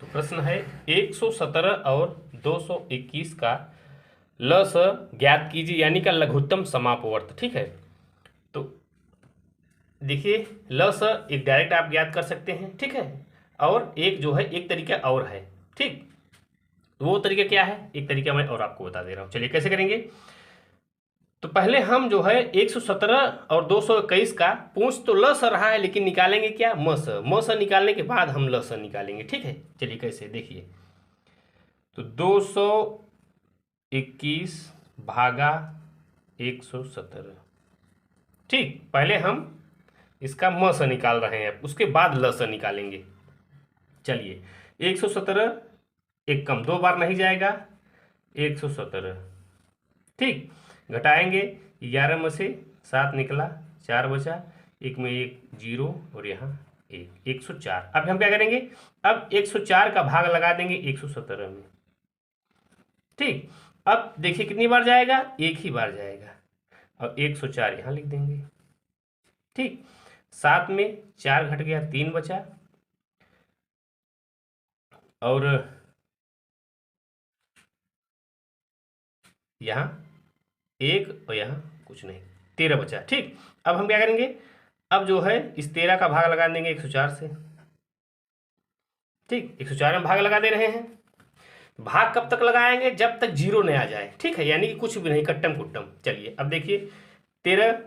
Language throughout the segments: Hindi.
तो प्रश्न है 117 और 221 का लस ज्ञात कीजिए, यानी का लघुत्तम समापवर्त। ठीक है, तो देखिए लस एक डायरेक्ट आप ज्ञात कर सकते हैं, ठीक है, और एक जो है एक तरीका और है। ठीक, तो वो तरीका क्या है, एक तरीका मैं और आपको बता दे रहा हूँ। चलिए कैसे करेंगे। तो पहले हम जो है 117 और 221 का पूछ तो ल स रहा है, लेकिन निकालेंगे क्या, म स निकालने के बाद हम ल स निकालेंगे। ठीक है, चलिए कैसे देखिए। तो 221 भागा 117। ठीक, पहले हम इसका म स निकाल रहे हैं, उसके बाद ल स निकालेंगे। चलिए 117 एक कम दो बार नहीं जाएगा, 117। ठीक, घटाएंगे 11 में से 7 निकला, 4 बचा, एक में एक जीरो और यहाँ एक, 104। अब हम क्या करेंगे, अब 104 का भाग लगा देंगे 117 में। ठीक, अब देखिए कितनी बार जाएगा, एक ही बार जाएगा, और 104 यहाँ लिख देंगे। ठीक, 7 में 4 घट गया, 3 बचा, और यहाँ एक और यहाँ कुछ नहीं, 13 बचा। ठीक, अब हम क्या करेंगे, अब जो है इस 13 का भाग लगा देंगे 104 से। ठीक, 104 में भाग लगा दे रहे हैं। भाग कब तक लगाएंगे, जब तक जीरो नहीं आ जाए। ठीक है, यानी कि कुछ भी नहीं, कट्टम कुट्टम। चलिए अब देखिए 13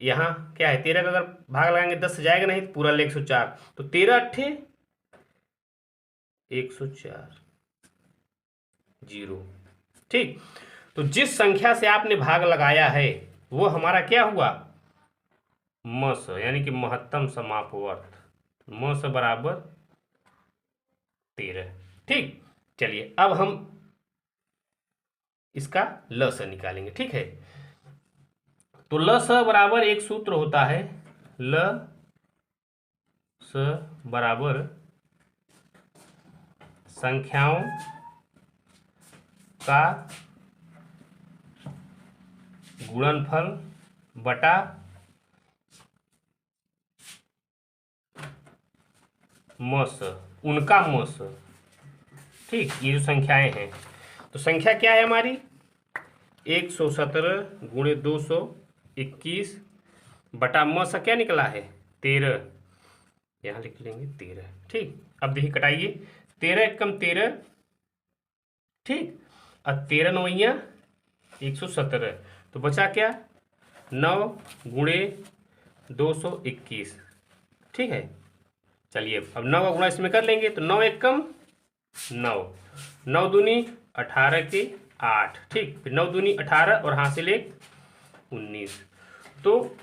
यहाँ क्या है, 13 का अगर भाग लगाएंगे 10 से जाएगा नहीं, पूरा ले 104, तो 13 अट्ठे 104 जीरो। ठीक, तो जिस संख्या से आपने भाग लगाया है वो हमारा क्या हुआ, मस, यानी कि महत्तम समापवर्त। मस बराबर 13। ठीक, चलिए अब हम इसका ल स निकालेंगे। ठीक है, तो ल स बराबर एक सूत्र होता है, ल स बराबर संख्याओं का गुणनफल बटा मस, उनका मस। ठीक, ये जो संख्याएं हैं, तो संख्या क्या है हमारी, 117 गुणे 221 बटा मस क्या निकला है, 13, यहाँ लिख लेंगे 13। ठीक, अब देखिए कटाइए, 13 एकम 13। ठीक, और 13 नवैया 117, तो बचा क्या, 9 गुणे 221। ठीक है, चलिए अब 9 का गुणा इसमें कर लेंगे, तो 9 एकम 9, 9 दूनी 18 के 8। ठीक, फिर 9 दूनी 18 और हासिल एक 19, तो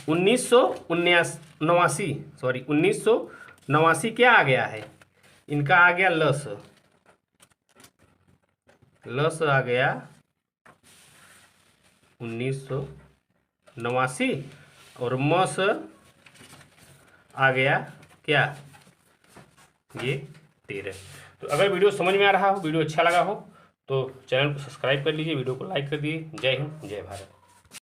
1989 क्या आ गया है, इनका आ गया लस, लस आ गया 1989, और मस आ गया क्या, ये 13। तो अगर वीडियो समझ में आ रहा हो, वीडियो अच्छा लगा हो, तो चैनल को सब्सक्राइब कर लीजिए, वीडियो को लाइक कर दिए। जय हिंद, जय भारत।